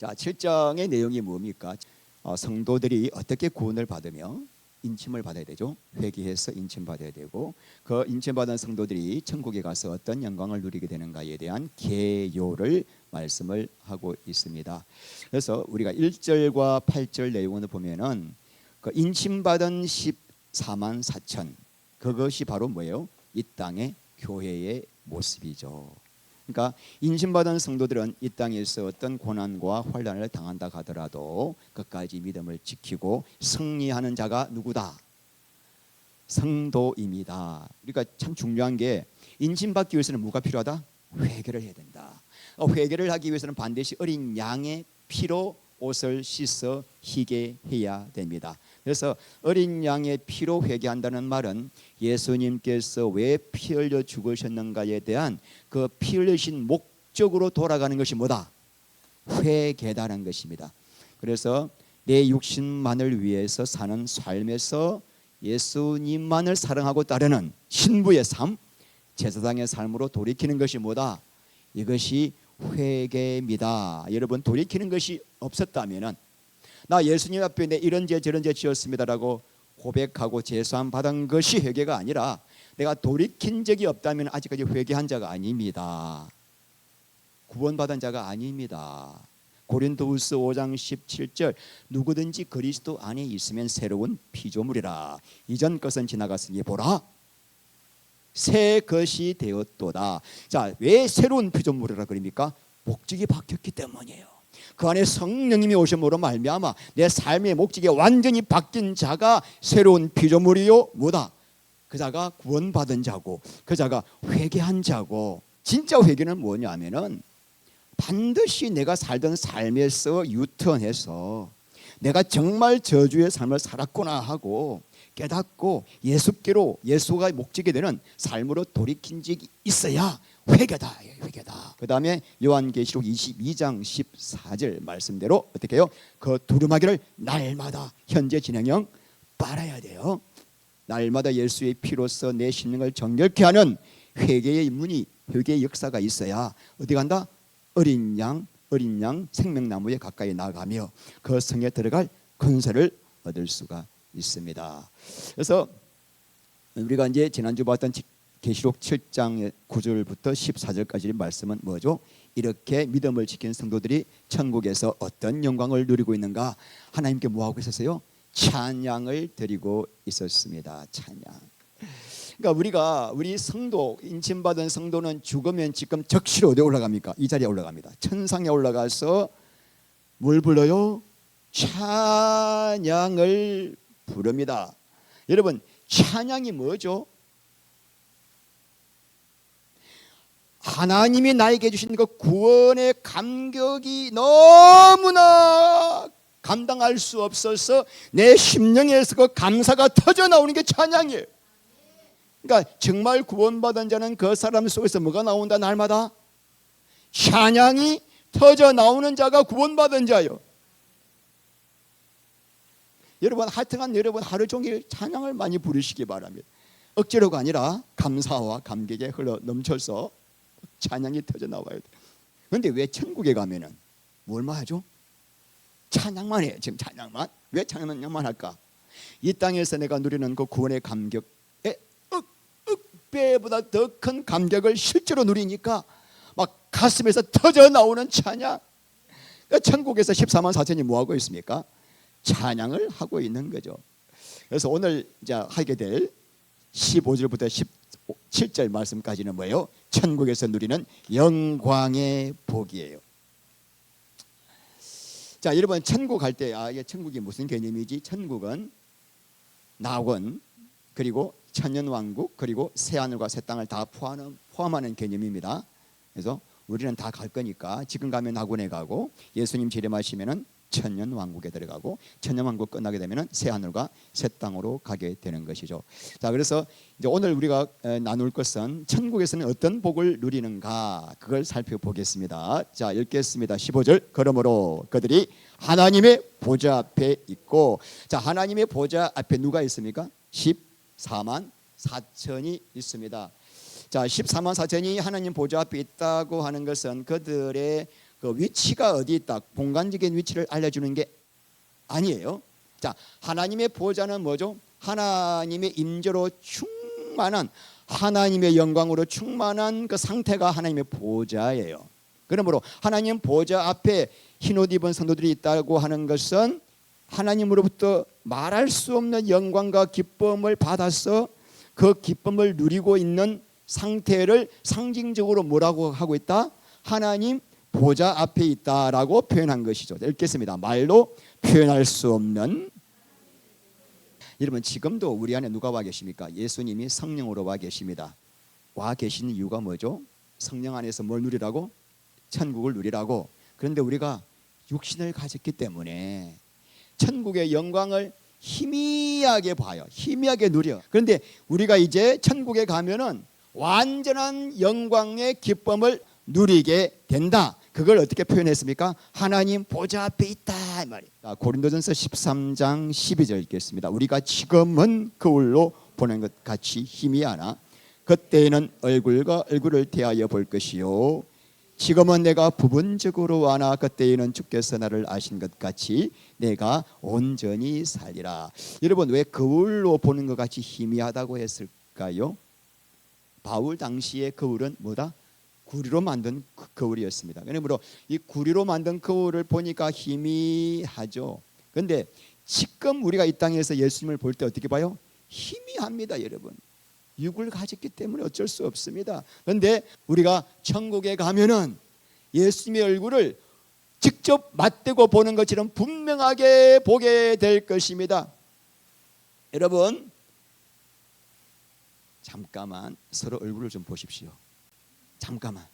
자, 7장의 내용이 뭡니까? 성도들이 어떻게 구원을 받으며 인침을 받아야 되죠. 회개해서 인침받아야 되고, 그 인침받은 성도들이 천국에 가서 어떤 영광을 누리게 되는가에 대한 개요를 말씀을 하고 있습니다. 그래서 우리가 1절과 8절 내용을 보면은 그 인침받은 14만 4천, 그것이 바로 뭐예요? 이 땅의 교회의 모습이죠. 그러니까 인신받은 성도들은 이 땅에서 어떤 고난과 환난을 당한다 하더라도 끝까지 믿음을 지키고 승리하는 자가 누구다? 성도입니다. 그러니까 참 중요한 게 인신받기 위해서는 뭐가 필요하다? 회개를 해야 된다. 회개를 하기 위해서는 반드시 어린 양의 피로 옷을 씻어 희게 해야 됩니다. 그래서 어린 양의 피로 회개한다는 말은 예수님께서 왜 피 흘려 죽으셨는가에 대한 그 피 흘리신 목적으로 돌아가는 것이 뭐다? 회개다라는 것입니다. 그래서 내 육신만을 위해서 사는 삶에서 예수님만을 사랑하고 따르는 신부의 삶, 제사장의 삶으로 돌이키는 것이 뭐다? 이것이 회개입니다. 여러분, 돌이키는 것이 없었다면은 나 예수님 앞에 내 이런 죄 저런 죄 지었습니다라고 고백하고 제수함 받은 것이 회개가 아니라 내가 돌이킨 적이 없다면 아직까지 회개한 자가 아닙니다. 구원받은 자가 아닙니다. 고린도후서 5장 17절 누구든지 그리스도 안에 있으면 새로운 피조물이라. 이전 것은 지나갔으니 보라 새 것이 되었도다. 자, 왜 새로운 피조물이라 그럽니까? 목적이 바뀌었기 때문이에요. 그 안에 성령님이 오심으로 말미암아 내 삶의 목적이 완전히 바뀐 자가 새로운 피조물이요 뭐다? 그 자가 구원받은 자고 그 자가 회개한 자고. 진짜 회개는 뭐냐면은 반드시 내가 살던 삶에서 유턴해서 내가 정말 저주의 삶을 살았구나 하고 깨닫고 예수께로, 예수가 목적이 되는 삶으로 돌이킨 적이 있어야 회개다. 회개다. 그 다음에 요한계시록 22장 14절 말씀대로 어떻게 해요? 그 두루마기를 날마다 현재 진행형 빨아야 돼요. 날마다 예수의 피로써 내 심령을 정결케 하는 회개의 문이, 회개의 역사가 있어야 어디 간다? 어린 양 생명나무에 가까이 나가며 그 성에 들어갈 권세를 얻을 수가 있습니다. 그래서 우리가 이제 지난주 봤던 계시록 7장 9절부터 14절까지의 말씀은 뭐죠? 이렇게 믿음을 지킨 성도들이 천국에서 어떤 영광을 누리고 있는가? 하나님께 뭐하고 있었어요? 찬양을 드리고 있었습니다. 찬양. 그러니까 우리 성도, 인침받은 성도는 죽으면 지금 적시로 어디에 올라갑니까? 이 자리에 올라갑니다. 천상에 올라가서 뭘 불러요? 찬양을 부릅니다. 여러분, 찬양이 뭐죠? 하나님이 나에게 주신 그 구원의 감격이 너무나 감당할 수 없어서 내 심령에서 그 감사가 터져 나오는 게 찬양이에요. 그러니까 정말 구원받은 자는 그 사람 속에서 뭐가 나온다? 날마다 찬양이 터져 나오는 자가 구원받은 자요. 여러분, 하여튼간 여러분 하루 종일 찬양을 많이 부르시기 바랍니다. 억지로가 아니라 감사와 감격에 흘러 넘쳐서 찬양이 터져 나와야 돼. 그런데 왜 천국에 가면은 뭘만 하죠? 찬양만 해요. 지금 찬양만. 왜 찬양만 할까? 이 땅에서 내가 누리는 그 구원의 감격에 억배보다 더 큰 감격을 실제로 누리니까 막 가슴에서 터져 나오는 찬양. 그러니까 천국에서 14만 4천이 뭐하고 있습니까? 찬양을 하고 있는 거죠. 그래서 오늘 이제 하게 될 15절부터 17절 말씀까지는 뭐예요? 천국에서 누리는 영광의 복이에요. 자, 여러분, 천국 갈 때 이게 천국이 무슨 개념이지? 천국은 낙원 그리고 천년왕국 그리고 새하늘과 새 땅을 다 포함하는 개념입니다. 그래서 우리는 다 갈 거니까 지금 가면 낙원에 가고 예수님 재림하시면은 천년왕국에 들어가고 천년왕국 끝나게 되면은 새하늘과 새 땅으로 가게 되는 것이죠. 자, 그래서 이제 오늘 우리가 나눌 것은 천국에서는 어떤 복을 누리는가 그걸 살펴보겠습니다. 자, 읽겠습니다. 15절. 그러므로 그들이 하나님의 보좌 앞에 있고, 자, 하나님의 보좌 앞에 누가 있습니까? 14만 4천이 있습니다. 자, 14만 4천이 하나님 보좌 앞에 있다고 하는 것은 그들의 그 위치가 어디 있다, 공간적인 위치를 알려주는 게 아니에요. 자, 하나님의 보좌는 뭐죠? 하나님의 임재로 충만한, 하나님의 영광으로 충만한 그 상태가 하나님의 보좌예요. 그러므로 하나님 보좌 앞에 흰옷 입은 성도들이 있다고 하는 것은 하나님으로부터 말할 수 없는 영광과 기쁨을 받아서 그 기쁨을 누리고 있는 상태를 상징적으로 뭐라고 하고 있다? 하나님 보좌 앞에 있다라고 표현한 것이죠. 읽겠습니다. 말로 표현할 수 없는. 여러분, 지금도 우리 안에 누가 와 계십니까? 예수님이 성령으로 와 계십니다. 와 계신 이유가 뭐죠? 성령 안에서 뭘 누리라고? 천국을 누리라고. 그런데 우리가 육신을 가졌기 때문에 천국의 영광을 희미하게 봐요. 희미하게 누려. 그런데 우리가 이제 천국에 가면은 완전한 영광의 기쁨을 누리게 된다. 그걸 어떻게 표현했습니까? 하나님 보좌 앞에 있다 이 말이에요. 고린도전서 13장 12절 읽겠습니다. 우리가 지금은 거울로 보는 것 같이 희미하나 그때에는 얼굴과 얼굴을 대하여 볼 것이요 지금은 내가 부분적으로 와나 그때에는 주께서 나를 아신 것 같이 내가 온전히 살리라. 여러분, 왜 거울로 보는 것 같이 희미하다고 했을까요? 바울 당시의 거울은 뭐다? 구리로 만든 거울이었습니다. 그러므로 이 구리로 만든 거울을 보니까 희미하죠. 그런데 지금 우리가 이 땅에서 예수님을 볼 때 어떻게 봐요? 희미합니다, 여러분. 육을 가졌기 때문에 어쩔 수 없습니다. 그런데 우리가 천국에 가면은 예수님의 얼굴을 직접 맞대고 보는 것처럼 분명하게 보게 될 것입니다. 여러분, 잠깐만 서로 얼굴을 좀 보십시오. 잠깐만.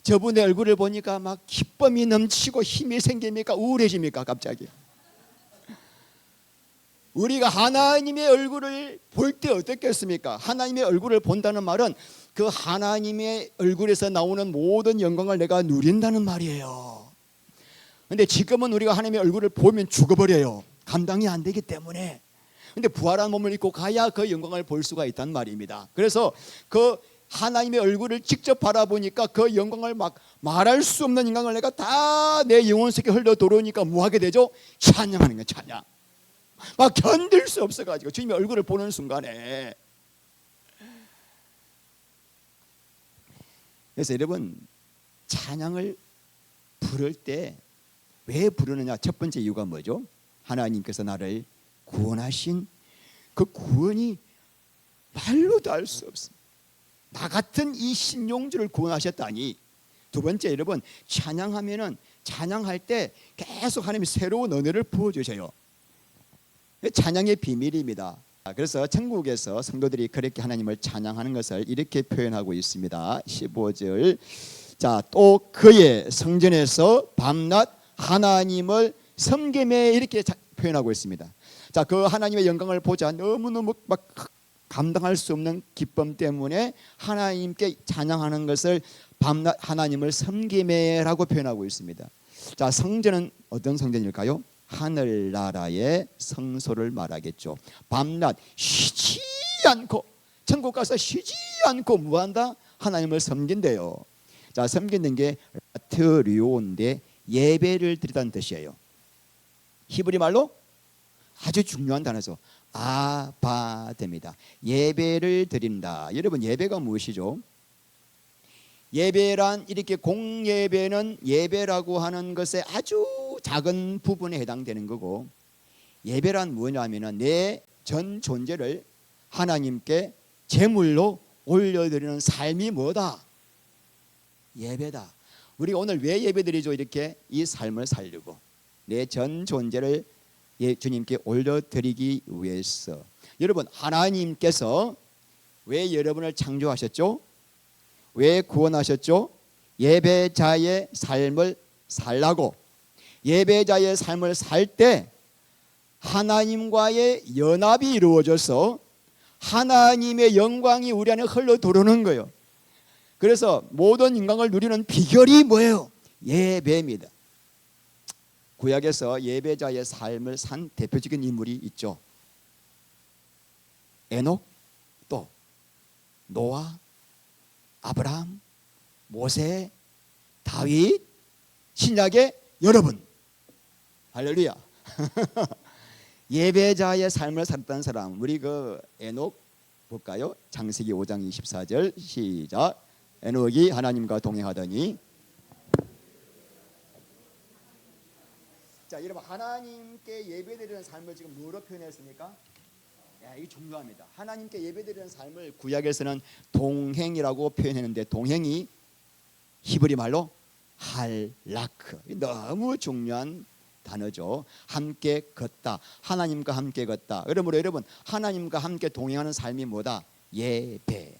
저분의 얼굴을 보니까 막 기쁨이 넘치고 힘이 생깁니까? 우울해집니까? 갑자기. 우리가 하나님의 얼굴을 볼 때 어떻겠습니까? 하나님의 얼굴을 본다는 말은 그 하나님의 얼굴에서 나오는 모든 영광을 내가 누린다는 말이에요. 그런데 지금은 우리가 하나님의 얼굴을 보면 죽어버려요. 감당이 안 되기 때문에. 그런데 부활한 몸을 입고 가야 그 영광을 볼 수가 있단 말입니다. 그래서 그 하나님의 얼굴을 직접 바라보니까 그 영광을 막 말할 수 없는 영광을 내가 다 내 영혼 속에 흘러 들어오니까 뭐 하게 되죠? 찬양하는 거예요. 찬양. 막 견딜 수 없어가지고 주님의 얼굴을 보는 순간에. 그래서 여러분, 찬양을 부를 때 왜 부르느냐? 첫 번째 이유가 뭐죠? 하나님께서 나를 구원하신 그 구원이 말로도 알 수 없습니다. 나 같은 이 신용주를 구원하셨다니. 두 번째, 여러분, 찬양하면은 찬양할 때 계속 하나님이 새로운 은혜를 부어주셔요. 찬양의 비밀입니다. 그래서 천국에서 성도들이 그렇게 하나님을 찬양하는 것을 이렇게 표현하고 있습니다. 15절. 자, 또 그의 성전에서 밤낮 하나님을 섬기며 이렇게 표현하고 있습니다. 자, 그 하나님의 영광을 보자 너무너무 막 감당할 수 없는 기쁨 때문에 하나님께 찬양하는 것을 밤낮 하나님을 섬기며라고 표현하고 있습니다. 자, 성전은 어떤 성전일까요? 하늘나라의 성소를 말하겠죠. 밤낮 쉬지 않고, 천국 가서 쉬지 않고 무한다 하나님을 섬긴대요. 자, 섬기는 게 라트리오인데 예배를 드리다는 뜻이에요. 히브리 말로 아주 중요한 단어죠. 아바됩니다. 예배를 드린다. 여러분, 예배가 무엇이죠? 예배란, 이렇게 공예배는 예배라고 하는 것에 아주 작은 부분에 해당되는 거고, 예배란 뭐냐면은 내 전 존재를 하나님께 제물로 올려드리는 삶이 뭐다? 예배다. 우리가 오늘 왜 예배드리죠? 이렇게 이 삶을 살려고 내 전 존재를 주님께 올려드리기 위해서. 여러분, 하나님께서 왜 여러분을 창조하셨죠? 왜 구원하셨죠? 예배자의 삶을 살라고. 예배자의 삶을 살 때 하나님과의 연합이 이루어져서 하나님의 영광이 우리 안에 흘러 들어오는 거예요. 그래서 모든 영광을 누리는 비결이 뭐예요? 예배입니다. 구약에서 예배자의 삶을 산 대표적인 인물이 있죠. 에녹, 또 노아, 아브라함, 모세, 다윗, 신약의 여러분. 할렐루야. 예배자의 삶을 살았던 사람, 우리 그 에녹 볼까요? 창세기 5장 24절 시작. 에녹이 하나님과 동행하더니. 자, 여러분, 하나님께 예배드리는 삶을 지금 뭐로 표현했습니까? 야, 이게 중요합니다. 하나님께 예배드리는 삶을 구약에서는 동행이라고 표현했는데, 동행이 히브리 말로 할라크. 너무 중요한 단어죠. 함께 걷다. 하나님과 함께 걷다. 그러므로 여러분, 하나님과 함께 동행하는 삶이 뭐다? 예배.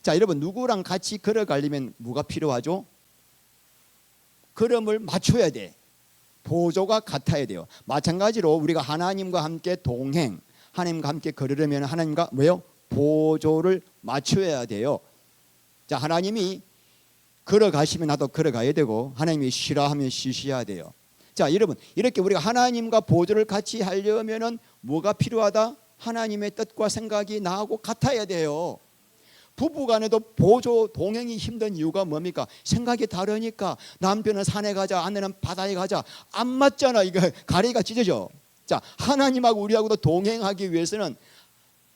자, 여러분, 누구랑 같이 걸어가려면 뭐가 필요하죠? 걸음을 맞춰야 돼. 보조가 같아야 돼요. 마찬가지로 우리가 하나님과 함께 동행, 하나님과 함께 걸으려면 하나님과 뭐요? 보조를 맞춰야 돼요. 자, 하나님이 걸어가시면 나도 걸어가야 되고, 하나님이 쉬라 하면 쉬셔야 돼요. 자, 여러분, 이렇게 우리가 하나님과 보조를 같이 하려면은 뭐가 필요하다? 하나님의 뜻과 생각이 나하고 같아야 돼요. 부부간에도 보조 동행이 힘든 이유가 뭡니까? 생각이 다르니까. 남편은 산에 가자, 아내는 바다에 가자. 안 맞잖아. 이거 가리가 찢어져. 자, 하나님하고 우리하고도 동행하기 위해서는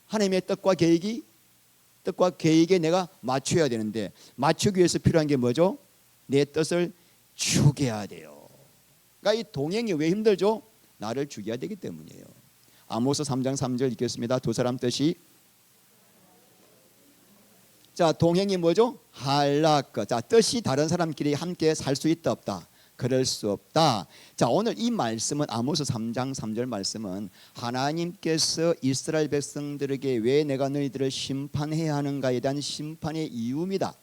하나님의 뜻과 계획에 내가 맞춰야 되는데, 맞추기 위해서 필요한 게 뭐죠? 내 뜻을 죽여야 돼요. 그러니까 이 동행이 왜 힘들죠? 나를 죽여야 되기 때문이에요. 아모스 3장 3절 읽겠습니다. 두 사람 뜻이. 자, 동행이 뭐죠? 할라크. 자, 뜻이 다른 사람끼리 함께 살 수 있다 없다? 그럴 수 없다. 자, 오늘 이 말씀은, 아모스 3장 3절 말씀은 하나님께서 이스라엘 백성들에게 왜 내가 너희들을 심판해야 하는가에 대한 심판의 이유입니다.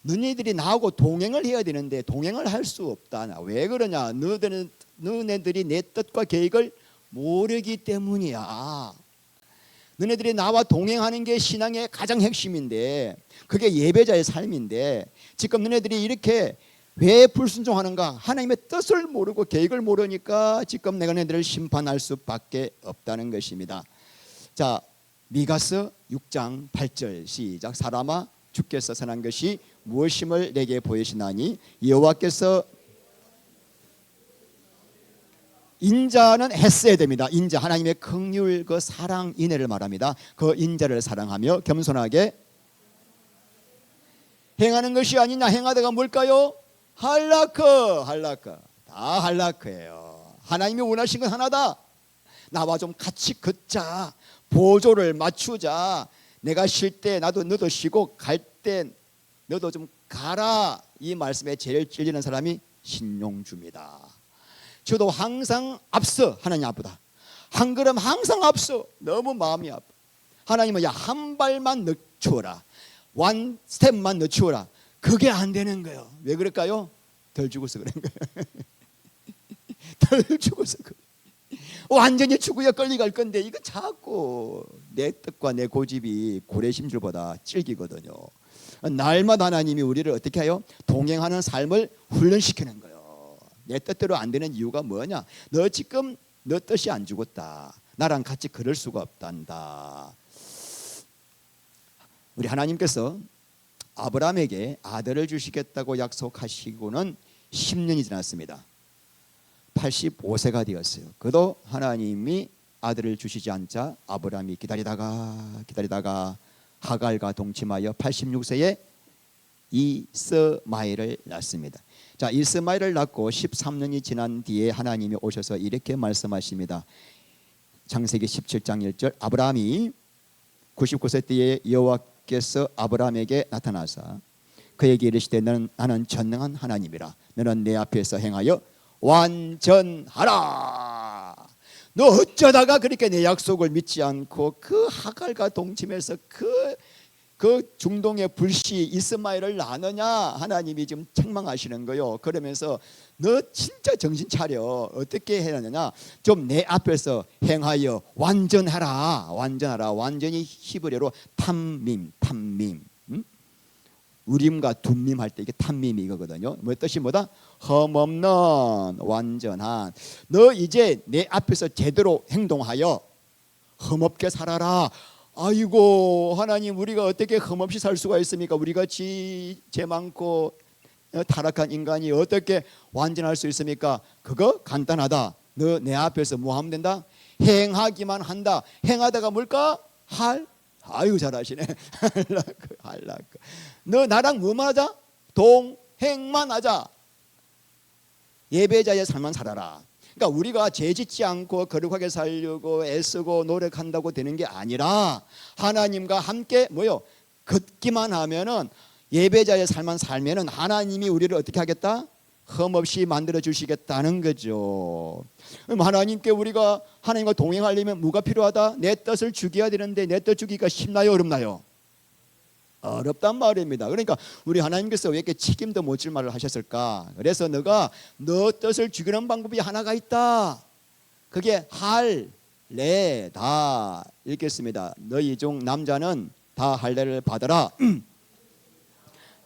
너희들이 나하고 동행을 해야 되는데 동행을 할 수 없다. 왜 그러냐? 너네들이 내 뜻과 계획을 모르기 때문이야. 너네들이 나와 동행하는 게 신앙의 가장 핵심인데, 그게 예배자의 삶인데, 지금 너네들이 이렇게 왜 불순종하는가? 하나님의 뜻을 모르고 계획을 모르니까 지금 내가 너희들을 심판할 수밖에 없다는 것입니다. 자, 미가서 6장 8절 시작. 사람아, 주께서 선한 것이 무엇임을 내게 보이시나니 여호와께서, 인자는 했어야 됩니다. 인자, 하나님의 긍휼, 그 사랑, 인애를 말합니다. 그 인자를 사랑하며 겸손하게 행하는 것이 아니냐. 행하다가 뭘까요? 할라크. 다 할라크예요. 하나님이 원하신 건 하나다. 나와 좀 같이 걷자. 보조를 맞추자. 내가 쉴 때 너도 쉬고, 갈 때 너도 좀 가라. 이 말씀에 제일 찔리는 사람이 신용주입니다. 저도 항상 앞서. 하나님 앞보다 한 걸음 항상 앞서. 너무 마음이 아파. 하나님은 야, 한 발만 늦추어라. 원 스텝만 늦추어라. 그게 안 되는 거예요. 왜 그럴까요? 덜 죽어서 그런 거예요. 덜 죽어서 그래. 완전히 죽어야 끌려갈 건데, 이거 자꾸 내 뜻과 내 고집이 고래심줄보다 질기거든요. 날마다 하나님이 우리를 어떻게 해요? 동행하는 삶을 훈련시키는 거예요. 내 뜻대로 안 되는 이유가 뭐냐? 너 지금 너 뜻이 안 죽었다. 나랑 같이 그럴 수가 없단다. 우리 하나님께서 아브라함에게 아들을 주시겠다고 약속하시고는 10년이 지났습니다. 85세가 되었어요. 그도 하나님이 아들을 주시지 않자 아브라함이 기다리다가 하갈과 동침하여 86세에 이스마엘을 낳습니다. 자, 이스마엘을 낳고 13년이 지난 뒤에 하나님이 오셔서 이렇게 말씀하십니다. 창세기 17장 1절. 아브라함이 99세 때에 여호와께서 아브라함에게 나타나사 그에게 이르시되 나는 전능한 하나님이라. 너는 내 앞에서 행하여 완전하라. 너 어쩌다가 그렇게 내 약속을 믿지 않고 그 하갈과 동침해서 그 중동의 불씨 이스마엘을 낳느냐? 하나님이 지금 책망하시는 거요. 그러면서 너 진짜 정신 차려. 어떻게 해야 하느냐? 좀 내 앞에서 행하여 완전하라. 완전히 히브리어로 탐밈. 우림과 둠밈 할 때 이게 탐밈이 이거거든요. 뭐 뜻이 뭐다? 흠없는, 완전한. 너 이제 내 앞에서 제대로 행동하여 흠없게 살아라. 아이고, 하나님, 우리가 어떻게 흠없이 살 수가 있습니까? 우리같이 죄 많고 타락한 인간이 어떻게 완전할 수 있습니까? 그거 간단하다. 너 내 앞에서 뭐 하면 된다? 행하기만 한다. 행하다가 뭘까? 아유 잘하시네. 할라크. 너 나랑 뭐만 하자? 동행만 하자. 예배자의 삶만 살아라. 그러니까 우리가 죄짓지 않고 거룩하게 살려고 애쓰고 노력한다고 되는 게 아니라 하나님과 함께 뭐요? 걷기만 하면은 예배자의 삶만 살면은 하나님이 우리를 어떻게 하겠다? 흠없이 만들어 주시겠다는 거죠. 그럼 하나님께 우리가 하나님과 동행하려면 뭐가 필요하다? 내 뜻을 죽여야 되는데 내 뜻 죽이기가 쉽나요? 어렵나요? 어렵단 말입니다. 그러니까 우리 하나님께서 왜 이렇게 책임도 못 질 말을 하셨을까? 그래서 너가 너 뜻을 죽이는 방법이 하나가 있다. 그게 할례다. 읽겠습니다. 너희 중 남자는 다 할례를 받아라.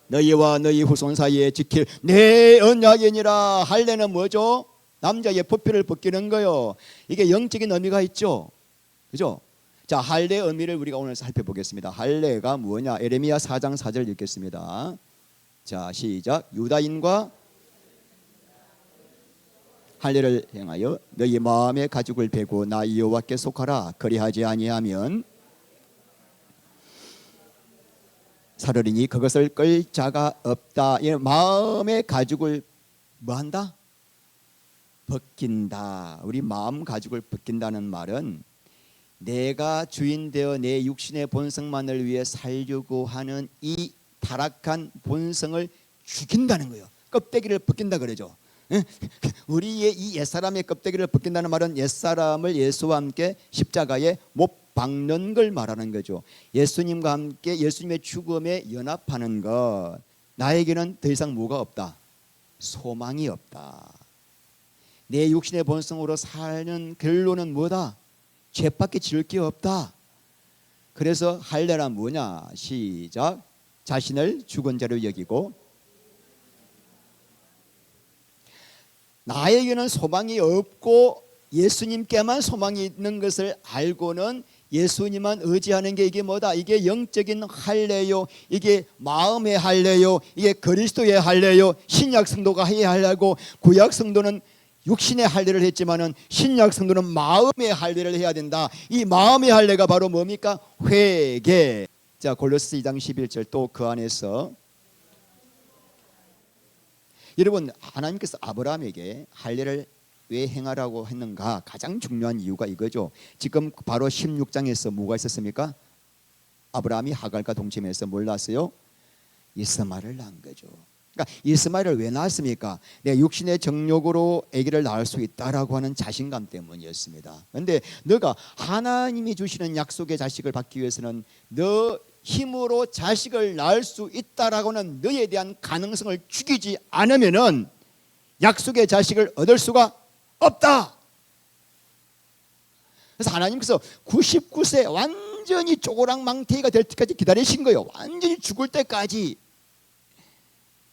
너희와 너희 후손 사이에 지킬 내 언약이니라. 할례는 뭐죠? 남자의 포표를 벗기는 거요. 이게 영적인 의미가 있죠. 그죠? 자, 할례 의미를 우리가 오늘 살펴보겠습니다. 할례가 뭐냐? 에레미야 4장 4절 읽겠습니다. 자, 시작. 유다인과 할례를 행하여 너희 마음의 가죽을 베고 나 여호와께 속하라. 그리하지 아니하면 살으리니 그것을 끌 자가 없다. 마음의 가죽을 뭐한다? 벗긴다. 우리 마음 가죽을 벗긴다는 말은 내가 주인 되어 내 육신의 본성만을 위해 살려고 하는 이 타락한 본성을 죽인다는 거예요. 껍데기를 벗긴다 그러죠. 우리의 이 옛사람의 껍데기를 벗긴다는 말은 옛사람을 예수와 함께 십자가에 못 박는 걸 말하는 거죠. 예수님과 함께 예수님의 죽음에 연합하는 것. 나에게는 더 이상 뭐가 없다? 소망이 없다. 내 육신의 본성으로 사는 결론은 뭐다? 죄밖에 지을 게 없다. 그래서 할례란 뭐냐? 시작. 자신을 죽은 자로 여기고 나에게는 소망이 없고 예수님께만 소망이 있는 것을 알고는 예수님만 의지하는 게 이게 뭐다? 이게 영적인 할례요. 이게 마음의 할례요. 이게 그리스도의 할례요. 신약 성도가 해야 하려고 구약 성도는 육신의 할례를 했지만은 신약 성도는 마음의 할례를 해야 된다. 이 마음의 할례가 바로 뭡니까? 회개. 자, 골로새 2장 11절 또 그 안에서 여러분 하나님께서 아브라함에게 할례를 왜 행하라고 했는가? 가장 중요한 이유가 이거죠. 지금 바로 16장에서 뭐가 있었습니까? 아브라함이 하갈과 동침해서 뭘 낳았어요? 이스마엘을 낳은 거죠. 그러니까 이스마엘을 왜 낳았습니까? 내 육신의 정욕으로 아기를 낳을 수 있다라고 하는 자신감 때문이었습니다. 그런데 너가 하나님이 주시는 약속의 자식을 받기 위해서는 너 힘으로 자식을 낳을 수 있다라고는 너에 대한 가능성을 죽이지 않으면은 약속의 자식을 얻을 수가 없다. 그래서 하나님께서 99세 완전히 쪼그랑망태기가 될 때까지 기다리신 거예요. 완전히 죽을 때까지.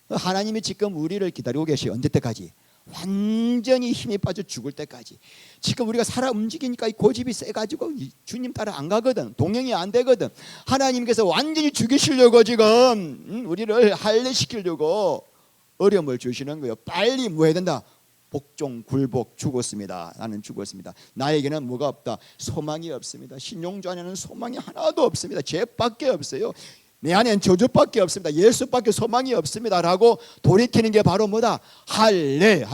하나님이 지금 우리를 기다리고 계셔요. 언제 때까지? 완전히 힘이 빠져 죽을 때까지. 지금 우리가 살아 움직이니까 이 고집이 세가지고 주님 따라 안 가거든. 동행이 안 되거든. 하나님께서 완전히 죽이시려고 지금 우리를 할례시키려고 어려움을 주시는 거예요. 빨리 뭐 해야 된다? 복종 굴복. 죽었습니다. 나는 죽었습니다. 나에게는 뭐가 없다? 소망이 없습니다. 신용주 안에는 소망이 하나도 없습니다. 죄밖에 없어요. 내 안엔 저주밖에 없습니다. 예수밖에 소망이 없습니다 라고 돌이키는 게 바로 뭐다? 할례.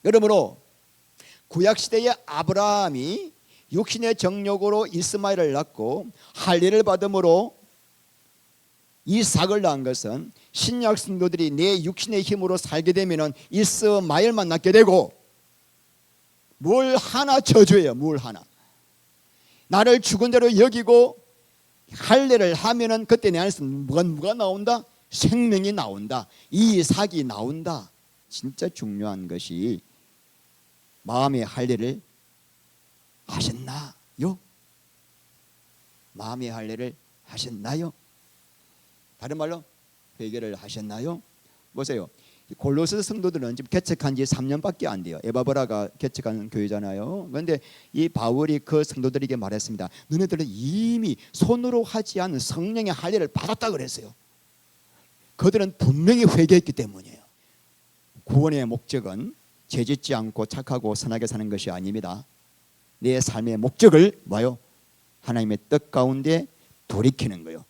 여러므로 구약시대의 아브라함이 육신의 정욕으로 이스마엘을 낳고 할례를 받음으로 이삭을 낳은 것은 신약 성도들이 내 육신의 힘으로 살게 되면 이스마엘만 낳게 되고 뭘 하나 저주해요. 뭘 하나. 나를 죽은 자로 여기고 할례를 하면은 그때 내 안에서 뭐가 나온다? 생명이 나온다. 이삭이 나온다. 진짜 중요한 것이 마음의 할례를 하셨나요? 마음의 할례를 하셨나요? 다른 말로 회개를 하셨나요? 보세요. 골로새 성도들은 지금 개척한 지 3년밖에 안 돼요. 에바브라가 개척한 교회잖아요. 그런데 이 바울이 그 성도들에게 말했습니다. 너네들은 이미 손으로 하지 않은 성령의 할례를 받았다 그랬어요. 그들은 분명히 회개했기 때문이에요. 구원의 목적은 죄짓지 않고 착하고 선하게 사는 것이 아닙니다. 내 삶의 목적을 뭐요? 하나님의 뜻 가운데 돌이키는 거예요.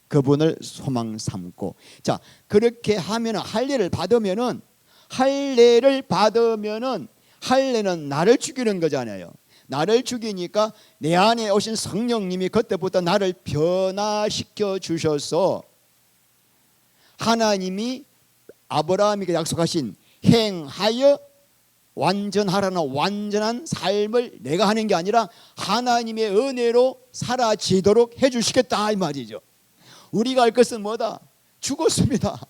그분을 소망 삼고. 자, 그렇게 하면 할례를 받으면은 할례는 나를 죽이는 거잖아요. 나를 죽이니까 내 안에 오신 성령님이 그때부터 나를 변화시켜 주셔서 하나님이 아브라함에게 약속하신 행하여 완전하라는 완전한 삶을 내가 하는 게 아니라 하나님의 은혜로 사라지도록 해주시겠다 이 말이죠. 우리가 할 것은 뭐다? 죽었습니다.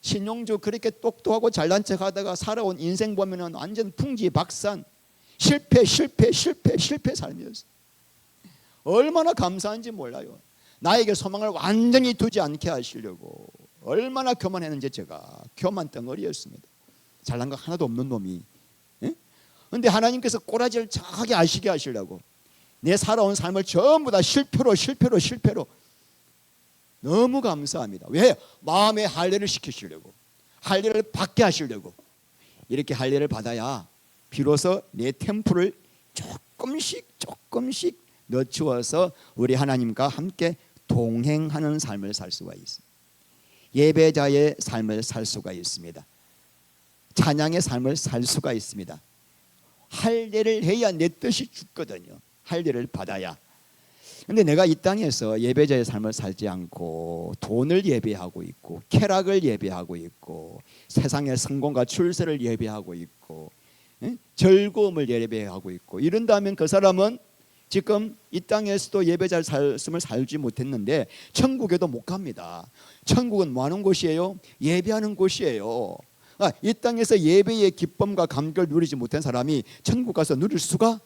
신용주 그렇게 똑똑하고 잘난 척하다가 살아온 인생 보면은 완전 풍지박산, 실패 삶이었어요. 얼마나 감사한지 몰라요. 나에게 소망을 완전히 두지 않게 하시려고 얼마나 교만했는지. 제가 교만 덩어리였습니다. 잘난 거 하나도 없는 놈이. 그런데 하나님께서 꼬라지를 정확하게 아시게 하시려고 내 살아온 삶을 전부 다 실패로 너무 감사합니다. 왜? 마음의 할례를 시키시려고, 할례를 받게 하시려고. 이렇게 할례를 받아야 비로소 내 템플을 조금씩 늦추어서 우리 하나님과 함께 동행하는 삶을 살 수가 있습니다. 예배자의 삶을 살 수가 있습니다. 찬양의 삶을 살 수가 있습니다. 할례를 해야 내 뜻이 죽거든요. 할례를 받아야. 근데 내가 이 땅에서 예배자의 삶을 살지 않고 돈을 예배하고 있고 쾌락을 예배하고 있고 세상의 성공과 출세를 예배하고 있고 즐거움을 예배하고 있고 이런다면 그 사람은 지금 이 땅에서도 예배자의 삶을 살지 못했는데 천국에도 못 갑니다. 천국은 뭐 하는 곳이에요? 예배하는 곳이에요. 이 땅에서 예배의 기쁨과 감격을 누리지 못한 사람이 천국 가서 누릴 수가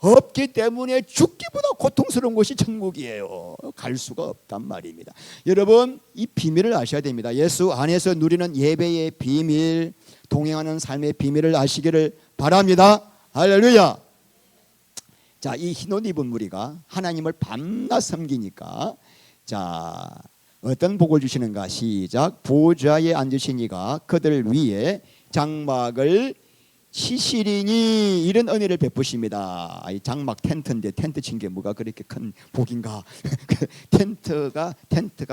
없기 때문에 죽기보다 고통스러운 곳이 천국이에요. 갈 수가 없단 말입니다. 여러분, 이 비밀을 아셔야 됩니다. 예수 안에서 누리는 예배의 비밀, 동행하는 삶의 비밀을 아시기를 바랍니다. 할렐루야. 자, 이 흰옷 입은 무리가 하나님을 밤낮 섬기니까 자, 어떤 복을 주시는가? 시작. 보좌에 앉으신 이가 그들 위에 장막을 치시리니, 이런 은혜를 베푸십니다. 이 장막 텐트인데 텐트 친 게 뭐가 그렇게 큰 복인가? 텐트가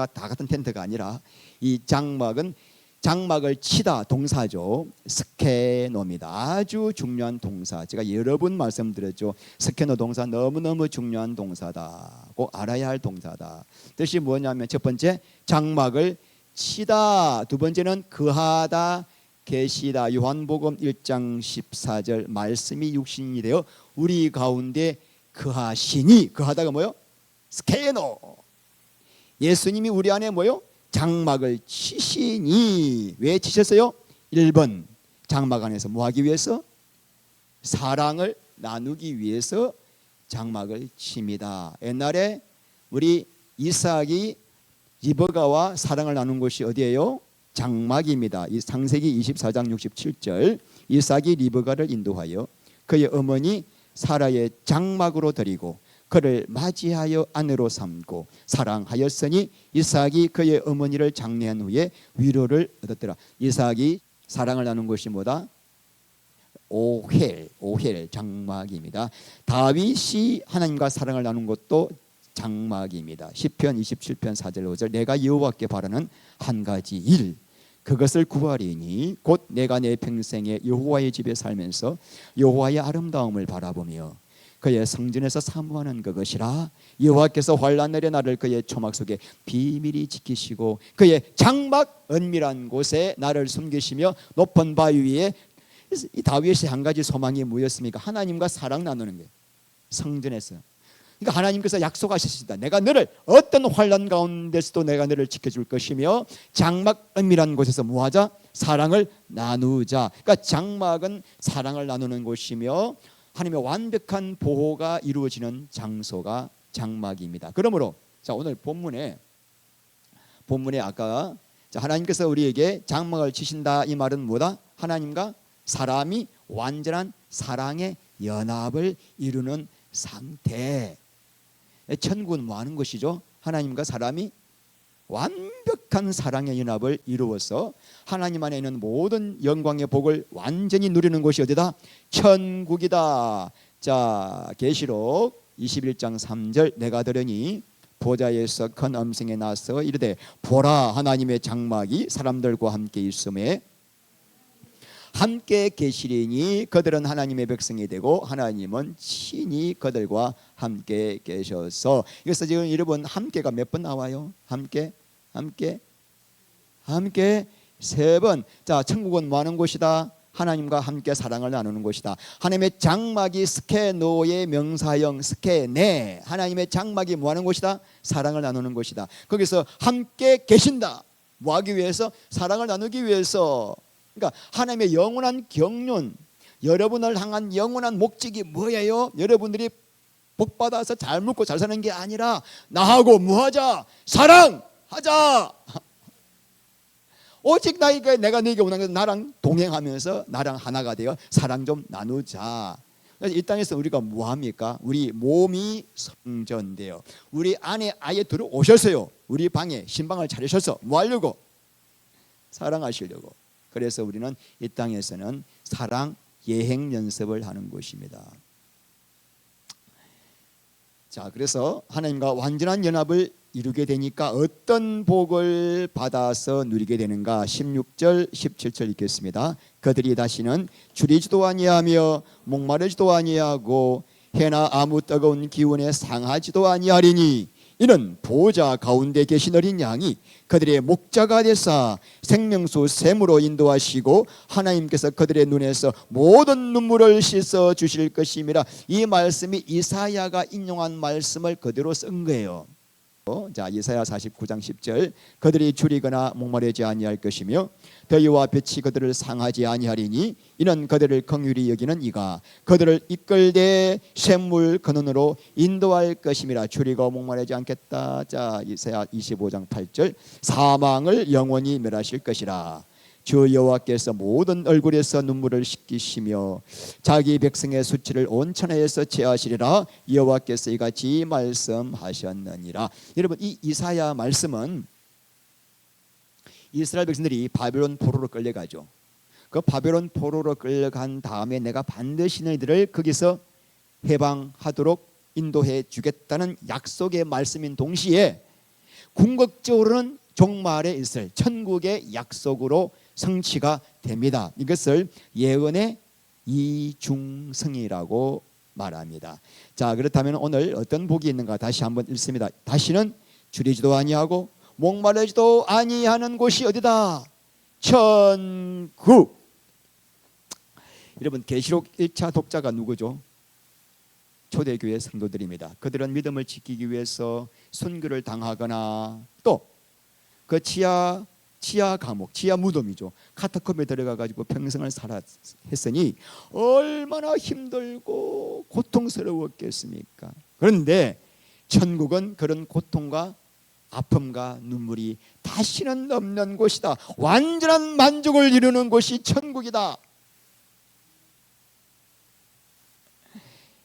다 같은 텐트가 아니라 이 장막을 치다 동사죠. 스케노입니다. 아주 중요한 동사. 제가 여러 번 말씀드렸죠. 스케노 동사 너무너무 중요한 동사다. 꼭 알아야 할 동사다. 뜻이 뭐냐면 첫 번째 장막을 치다, 두 번째는 거하다, 계시다. 요한복음 1장 14절 말씀이 육신이 되어 우리 가운데 거하시니. 거하다가 뭐요? 스케노. 예수님이 우리 안에 뭐요? 장막을 치시니. 왜 치셨어요? 1번 장막 안에서 뭐 하기 위해서? 사랑을 나누기 위해서 장막을 칩니다. 옛날에 우리 이삭이 리브가와 사랑을 나눈 곳이 어디예요? 장막입니다. 이 창세기 24장 67절 이삭이 리브가를 인도하여 그의 어머니 사라의 장막으로 데리고 그를 맞이하여 아내로 삼고 사랑하였으니 이삭이 그의 어머니를 장례한 후에 위로를 얻었더라. 이삭이 사랑을 나눈 곳이 뭐다? 오헬 장막입니다. 다윗이 하나님과 사랑을 나눈 곳도 장막입니다. 시편 27편 4절 5절 내가 여호와께 바라는 한 가지 일 그것을 구하리니 곧 내가 내 평생에 여호와의 집에 살면서 여호와의 아름다움을 바라보며 그의 성전에서 사모하는 그것이라. 여호와께서 환난날에 나를 그의 초막 속에 비밀히 지키시고 그의 장막 은밀한 곳에 나를 숨기시며 높은 바위 위에. 이 다윗의 한 가지 소망이 뭐였습니까? 하나님과 사랑 나누는 거예요. 성전에서. 그러니까 하나님께서 약속하셨습니다. 내가 너를 어떤 환난 가운데서도 내가 너를 지켜줄 것이며 장막 은밀한 곳에서 뭐하자? 사랑을 나누자. 그러니까 장막은 사랑을 나누는 곳이며 하나님의 완벽한 보호가 이루어지는 장소가 장막입니다. 그러므로 자, 오늘 본문에 아까 자, 하나님께서 우리에게 장막을 치신다 이 말은 뭐다? 하나님과 사람이 완전한 사랑의 연합을 이루는 상태. 천국은 뭐 하는 것이죠? 하나님과 사람이 완벽한 사랑의 연합을 이루어서 하나님 안에 있는 모든 영광의 복을 완전히 누리는 곳이 어디다? 천국이다. 자, 계시록 21장 3절 내가 들으니 보좌에서 큰 음성이 나서 이르되 보라 하나님의 장막이 사람들과 함께 있음에 함께 계시리니 그들은 하나님의 백성이 되고 하나님은 친히 그들과 함께 계셔서. 그래서 지금 여러분 함께가 몇 번 나와요? 함께 3번. 자, 천국은 뭐 하는 곳이다? 하나님과 함께 사랑을 나누는 곳이다. 하나님의 장막이 스케노의 명사형 스케네. 하나님의 장막이 뭐 하는 곳이다? 사랑을 나누는 곳이다. 거기서 함께 계신다. 뭐 하기 위해서? 사랑을 나누기 위해서. 그러니까 하나님의 영원한 경륜, 여러분을 향한 영원한 목적이 뭐예요? 여러분들이 복받아서 잘 먹고 잘 사는 게 아니라 나하고 뭐하자? 사랑하자. 오직 내가 너에게 원하는 것은 나랑 동행하면서 나랑 하나가 되어 사랑 좀 나누자. 그래서 이 땅에서 우리가 뭐합니까? 우리 몸이 성전돼요. 우리 안에 아예 들어오셨어요. 우리 방에 신방을 차리셔서 뭐 하려고? 사랑하시려고. 그래서 우리는 이 땅에서는 사랑 예행 연습을 하는 것입니다. 자, 그래서 하나님과 완전한 연합을 이루게 되니까 어떤 복을 받아서 누리게 되는가? 16절 17절 읽겠습니다. 그들이 다시는 줄이지도 아니하며 목마르지도 아니하고 해나 아무 뜨거운 기운에 상하지도 아니하리니 이는 보호자 가운데 계신 어린 양이 그들의 목자가 되사 생명수 샘으로 인도하시고 하나님께서 그들의 눈에서 모든 눈물을 씻어 주실 것임이라. 이 말씀이 이사야가 인용한 말씀을 그대로 쓴 거예요. 자, 이사야 49장 10절 그들이 줄이거나 목마르지 아니할 것이며 더위와 빛이 그들을 상하지 아니하리니 이는 그들을 긍휼히 여기는 이가 그들을 이끌되 샘물 근원으로 인도할 것임이라. 줄이고 목마르지 않겠다. 자, 이사야 25장 8절 사망을 영원히 멸하실 것이라. 주 여호와께서 모든 얼굴에서 눈물을 씻기시며 자기 백성의 수치를 온 천하에서 제하시리라. 여호와께서 이같이 말씀하셨느니라. 여러분, 이 이사야 말씀은 이스라엘 백성들이 바벨론 포로로 끌려가죠. 그 바벨론 포로로 끌려간 다음에 내가 반드시 너희들을 거기서 해방하도록 인도해 주겠다는 약속의 말씀인 동시에 궁극적으로는 종말에 있을 천국의 약속으로 성취가 됩니다. 이것을 예언의 이중성이라고 말합니다. 자, 그렇다면 오늘 어떤 복이 있는가 다시 한번 읽습니다. 다시는 줄이지도 아니하고 목마르지도 아니하는 곳이 어디다? 천국. 여러분, 계시록 1차 독자가 누구죠? 초대교회 성도들입니다. 그들은 믿음을 지키기 위해서 순교를 당하거나 또 그 지하 감옥, 지하 무덤이죠. 카타콤에 들어가 가지고 평생을 했으니 얼마나 힘들고 고통스러웠겠습니까? 그런데 천국은 그런 고통과 아픔과 눈물이 다시는 없는 곳이다. 완전한 만족을 이루는 곳이 천국이다.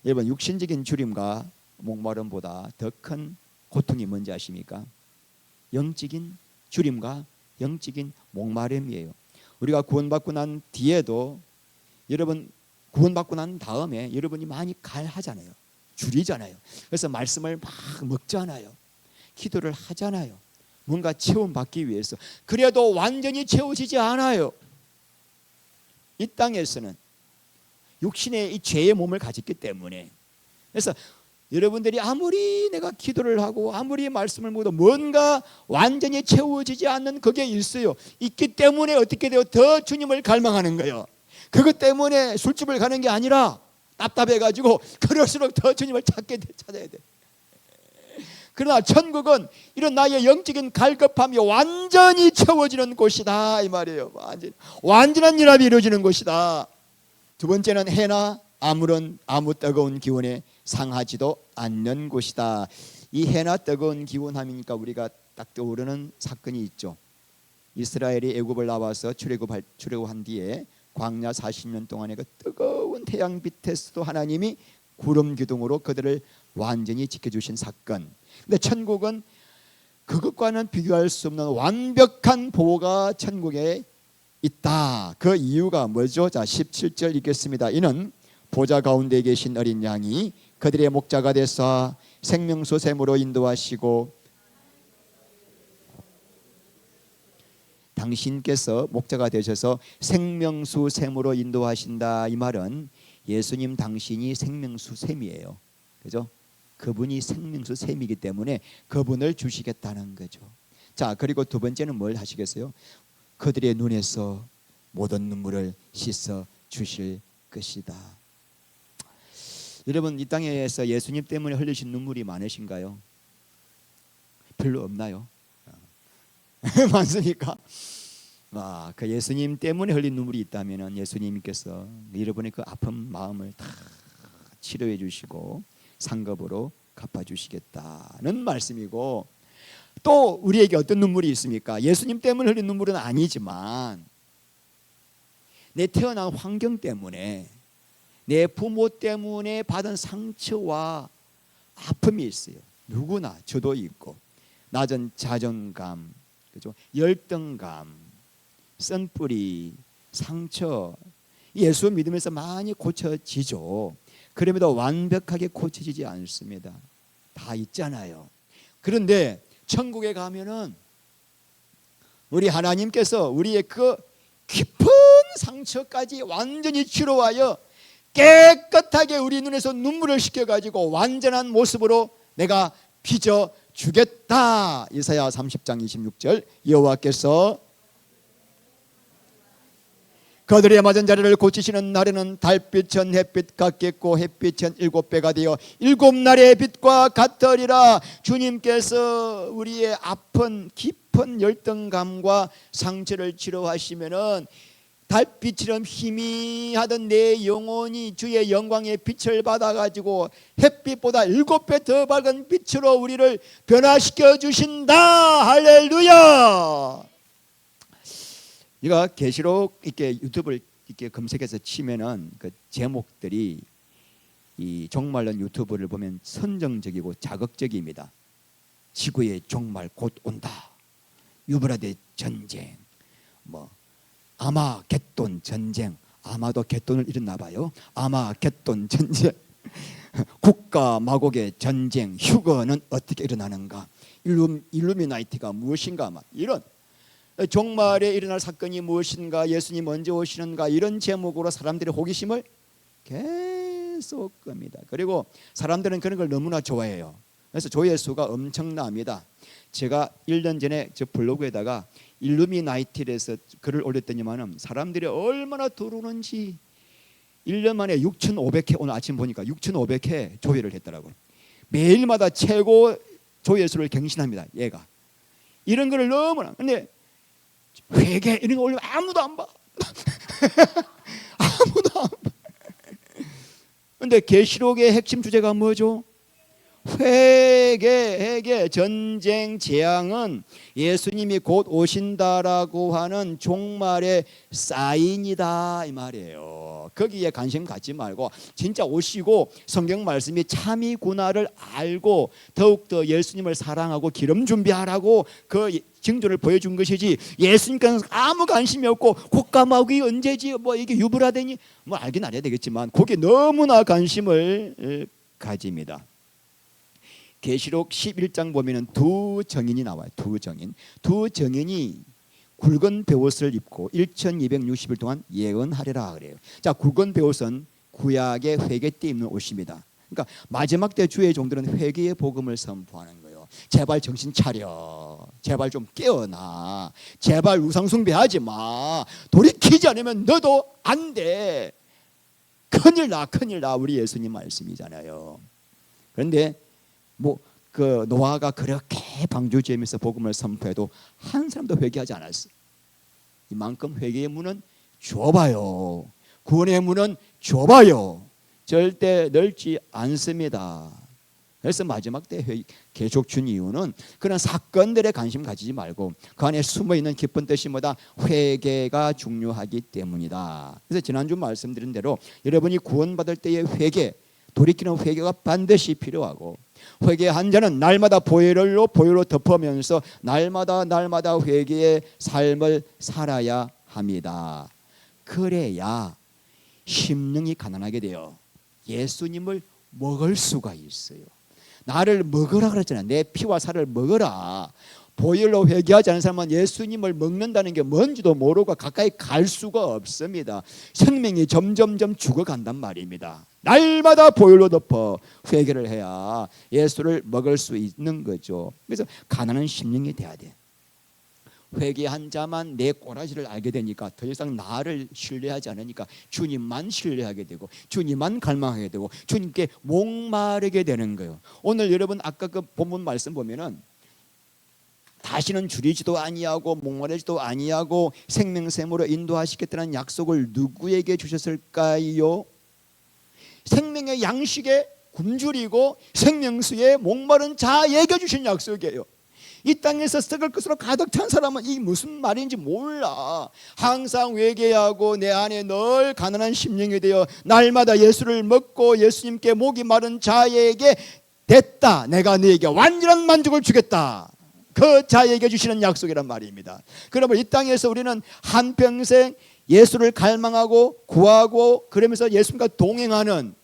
여러분, 육신적인 주림과 목마름보다 더 큰 고통이 뭔지 아십니까? 영적인 주림과 영적인 목마름이에요. 우리가 구원받고 난 뒤에도 여러분 구원받고 난 다음에 여러분이 많이 갈하잖아요. 줄이잖아요. 그래서 말씀을 막 먹잖아요. 기도를 하잖아요. 뭔가 체험받기 위해서. 그래도 완전히 채워지지 않아요. 이 땅에서는 육신의 이 죄의 몸을 가졌기 때문에. 그래서 여러분들이 아무리 내가 기도를 하고 아무리 말씀을 먹어도 뭔가 완전히 채워지지 않는 그게 있어요. 있기 때문에 어떻게 돼요? 더 주님을 갈망하는 거예요. 그것 때문에 술집을 가는 게 아니라 답답해가지고 그럴수록 더 주님을 찾아야 돼. 그러나 천국은 이런 나의 영적인 갈급함이 완전히 채워지는 곳이다 이 말이에요. 완전한 연합이 이루어지는 곳이다. 두 번째는 해나 아무 뜨거운 기운에 상하지도 않는 곳이다. 이 해나 뜨거운 기운 하니까 우리가 딱 떠오르는 사건이 있죠. 이스라엘이 애굽을 나와서 출애굽한 뒤에 광야 40년 동안의 그 뜨거운 태양 빛에서도 하나님이 구름 기둥으로 그들을 완전히 지켜주신 사건. 근데 천국은 그것과는 비교할 수 없는 완벽한 보호가 천국에 있다. 그 이유가 뭐죠? 자, 17절 읽겠습니다. 이는 보좌 가운데 계신 어린 양이 그들의 목자가 되사 생명수 샘으로 인도하시고, 당신께서 목자가 되셔서 생명수 샘으로 인도하신다. 이 말은 예수님 당신이 생명수 샘이에요. 그죠? 그분이 생명수 샘이기 때문에 그분을 주시겠다는 거죠. 자, 그리고 두 번째는 뭘 하시겠어요? 그들의 눈에서 모든 눈물을 씻어 주실 것이다. 여러분, 이 땅에서 예수님 때문에 흘리신 눈물이 많으신가요? 별로 없나요? 많습니까? 그 예수님 때문에 흘린 눈물이 있다면 예수님께서 여러분의 그 아픈 마음을 다 치료해 주시고 상급으로 갚아주시겠다는 말씀이고, 또 우리에게 어떤 눈물이 있습니까? 예수님 때문에 흘린 눈물은 아니지만 내 태어난 환경 때문에, 내 부모 때문에 받은 상처와 아픔이 있어요. 누구나, 저도 있고, 낮은 자존감, 그죠? 열등감, 쓴뿌리, 상처, 예수 믿으면서 많이 고쳐지죠. 그럼에도 완벽하게 고쳐지지 않습니다. 다 있잖아요. 그런데 천국에 가면은 우리 하나님께서 우리의 그 깊은 상처까지 완전히 치료하여 깨끗하게 우리 눈에서 눈물을 씻겨가지고 완전한 모습으로 내가 빚어 주겠다. 이사야 30장 26절, 여호와께서 그들의 맞은 자리를 고치시는 날에는 달빛은 햇빛 같겠고 햇빛은 7배가 되어 7날의 빛과 같으리라. 주님께서 우리의 아픈 깊은 열등감과 상처를 치료하시면은 달빛처럼 희미하던 내 영혼이 주의 영광의 빛을 받아가지고 햇빛보다 7배 더 밝은 빛으로 우리를 변화시켜 주신다. 할렐루야. 이거 계시록 이렇게 유튜브를 이렇게 검색해서 치면은 그 제목들이 이 종말론 유튜브를 보면 선정적이고 자극적입니다. 지구의 종말 곧 온다. 유브라데 전쟁, 뭐 아마겟돈 전쟁, 아마도 겟돈을 일어나 봐요. 아마겟돈 전쟁, 국가 마곡의 전쟁, 휴거는 어떻게 일어나는가, 일루미나이티가 무엇인가, 막 이런 종말에 일어날 사건이 무엇인가, 예수님 언제 오시는가, 이런 제목으로 사람들의 호기심을 계속 끕니다. 그리고 사람들은 그런 걸 너무나 좋아해요. 그래서 조회수가 엄청납니다. 제가 1년 전에 저 블로그에다가 일루미나이티에서 글을 올렸더니만은 사람들이 얼마나 들어오는지 1년 만에 6,500회, 오늘 아침 보니까 6,500회 조회를 했더라고요. 매일마다 최고 조회수를 갱신합니다. 얘가 이런 거를 너무나, 근데 회개 이런 거 올리면 아무도 안 봐. 아무도 안 봐. 근데 계시록의 핵심 주제가 뭐죠? 회개, 전쟁, 재앙은 예수님이 곧 오신다라고 하는 종말의 사인이다, 이 말이에요. 거기에 관심 갖지 말고 진짜 오시고 성경 말씀이 참이구나를 알고 더욱더 예수님을 사랑하고 기름 준비하라고 그 징조를 보여준 것이지, 예수님께는 아무 관심이 없고 곶감하기 언제지, 뭐 이게 유브라데니, 뭐 알긴 알아야 되겠지만 거기에 너무나 관심을 가집니다. 계시록 11장 보면은 두 정인이 나와요. 두 정인이 굵은 베옷을 입고 1260일 동안 예언하리라 그래요. 자, 굵은 베옷은 구약의 회개 때 입는 옷입니다. 그러니까 마지막 때 주의 종들은 회개의 복음을 선포하는 거예요. 제발 정신 차려, 제발 좀 깨어나, 제발 우상숭배하지 마, 돌이키지 않으면 너도 안 돼, 큰일 나, 우리 예수님 말씀이잖아요. 그런데 뭐 그 노아가 그렇게 방주지으면서 복음을 선포해도 한 사람도 회개하지 않았어. 이만큼 회개의 문은 좁아요. 구원의 문은 좁아요. 절대 넓지 않습니다. 그래서 마지막 때 계속 준 이유는 그런 사건들에 관심 가지지 말고 그 안에 숨어있는 깊은 뜻이 뭐다? 회개가 중요하기 때문이다. 그래서 지난주 말씀드린 대로 여러분이 구원받을 때의 회개, 돌이키는 회개가 반드시 필요하고, 회개한 자는 날마다 보혈로 덮으면서 날마다 회개의 삶을 살아야 합니다. 그래야 심령이 가난하게 되어 예수님을 먹을 수가 있어요. 나를 먹으라 그랬잖아요. 내 피와 살을 먹으라. 보혈로 회개하지 않은 사람은 예수님을 먹는다는 게 뭔지도 모르고 가까이 갈 수가 없습니다. 생명이 점점점 죽어간단 말입니다. 날마다 보혈로 덮어 회개를 해야 예수를 먹을 수 있는 거죠. 그래서 가난한 심령이 돼야 돼. 회개한 자만 내 꼬라지를 알게 되니까 더 이상 나를 신뢰하지 않으니까 주님만 신뢰하게 되고, 주님만 갈망하게 되고, 주님께 목마르게 되는 거예요. 오늘 여러분 아까 그 본문 말씀 보면은 다시는 줄이지도 아니하고 목마르지도 아니하고 생명샘으로 인도하시겠다는 약속을 누구에게 주셨을까요? 생명의 양식에 굶주리고 생명수에 목마른 자에게 주신 약속이에요. 이 땅에서 썩을 것으로 가득 찬 사람은 이 무슨 말인지 몰라. 항상 회개하고 내 안에 늘 가난한 심령이 되어 날마다 예수를 먹고 예수님께 목이 마른 자에게 됐다, 내가 너에게 완전한 만족을 주겠다, 그 자에게 주시는 약속이란 말입니다. 그러면 이 땅에서 우리는 한평생 예수를 갈망하고 구하고 그러면서 예수님과 동행하는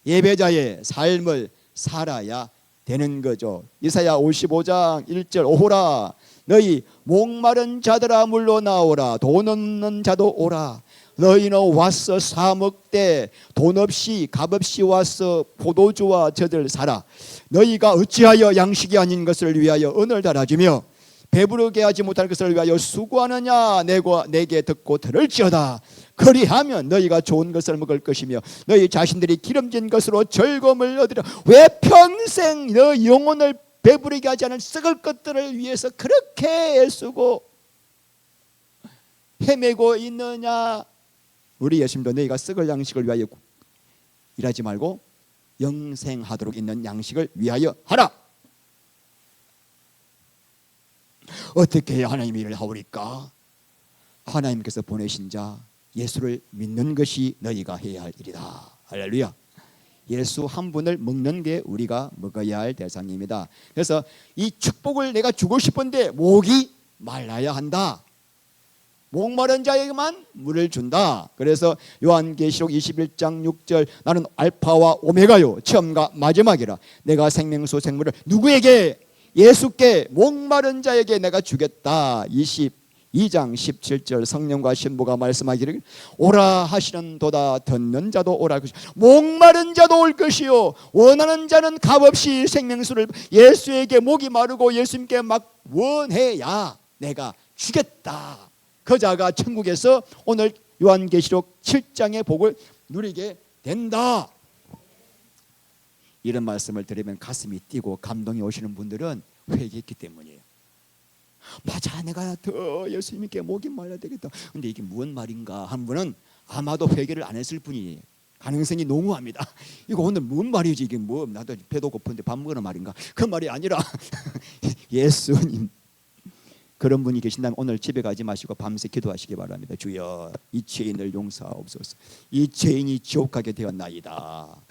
예배자의 삶을 살아야 되는 거죠. 이사야 55장 1절, 오호라 너희 목마른 자들아 물러나오라, 돈 없는 자도 오라. 너희는 와서 사 먹되 돈 없이 값 없이 와서 포도주와 젖을 사라. 너희가 어찌하여 양식이 아닌 것을 위하여 은을 달아주며 배부르게 하지 못할 것을 위하여 수고하느냐. 내게 듣고 들을지어다. 그리하면 너희가 좋은 것을 먹을 것이며 너희 자신들이 기름진 것으로 즐거움을 얻으려. 왜 평생 너 영혼을 배부르게 하지 않은 썩을 것들을 위해서 그렇게 애쓰고 헤매고 있느냐. 우리 예수님도 너희가 썩을 양식을 위하여 일하지 말고 영생하도록 있는 양식을 위하여 하라. 어떻게 해야 하나님의 일을 하오리까? 하나님께서 보내신 자 예수를 믿는 것이 너희가 해야 할 일이다. 할렐루야. 예수 한 분을 먹는 게 우리가 먹어야 할 대상입니다. 그래서 이 축복을 내가 주고 싶은데 목이 말라야 한다. 목마른 자에게만 물을 준다. 그래서 요한계시록 21장 6절, 나는 알파와 오메가요 처음과 마지막이라. 내가 생명수 생물을 누구에게? 예수께, 목마른 자에게 내가 주겠다. 22장 17절, 성령과 신부가 말씀하기를 오라 하시는 도다. 듣는 자도 오라 할 것이요 목마른 자도 올 것이요 원하는 자는 값없이 생명수를 예수에게 목이 마르고 예수님께 막 원해야 내가 주겠다. 그 자가 천국에서 오늘 요한계시록 7장의 복을 누리게 된다. 이런 말씀을 들으면 가슴이 뛰고 감동이 오시는 분들은 회개했기 때문이에요. 맞아, 내가 더 예수님께 목이 말라야 되겠다. 근데 이게 무슨 말인가 한 분은 아마도 회개를 안 했을 분이 가능성이 농후합니다. 이거 오늘 무슨 말이지, 이게 뭐, 나도 배도 고픈데 밥 먹으는 말인가? 그 말이 아니라 예수님, 그런 분이 계신다면 오늘 집에 가지 마시고 밤새 기도하시기 바랍니다. 주여, 이 죄인을 용서하옵소서. 이 죄인이 지옥 가게 되었나이다.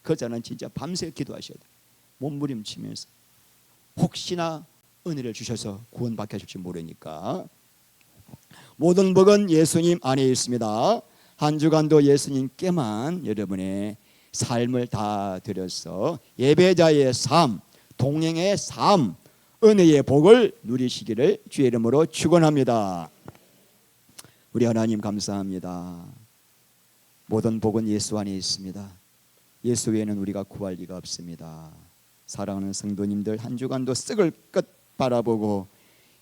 그 자는 진짜 밤새 기도하셔야 돼요. 몸부림치면서. 혹시나 은혜를 주셔서 구원받게 하실지 모르니까. 모든 복은 예수님 안에 있습니다. 한 주간도 예수님께만 여러분의 삶을 다 드려서 예배자의 삶, 동행의 삶, 은혜의 복을 누리시기를 주의 이름으로 축원합니다. 우리 하나님 감사합니다. 모든 복은 예수 안에 있습니다. 예수 외에는 우리가 구할 리가 없습니다. 사랑하는 성도님들, 한 주간도 썩을 것 바라보고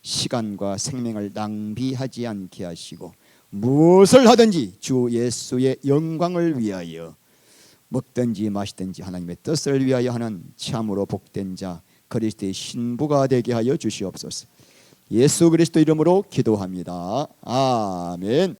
시간과 생명을 낭비하지 않게 하시고 무엇을 하든지 주 예수의 영광을 위하여 먹든지 마시든지 하나님의 뜻을 위하여 하는 참으로 복된 자 그리스도의 신부가 되게 하여 주시옵소서. 예수 그리스도 이름으로 기도합니다. 아멘.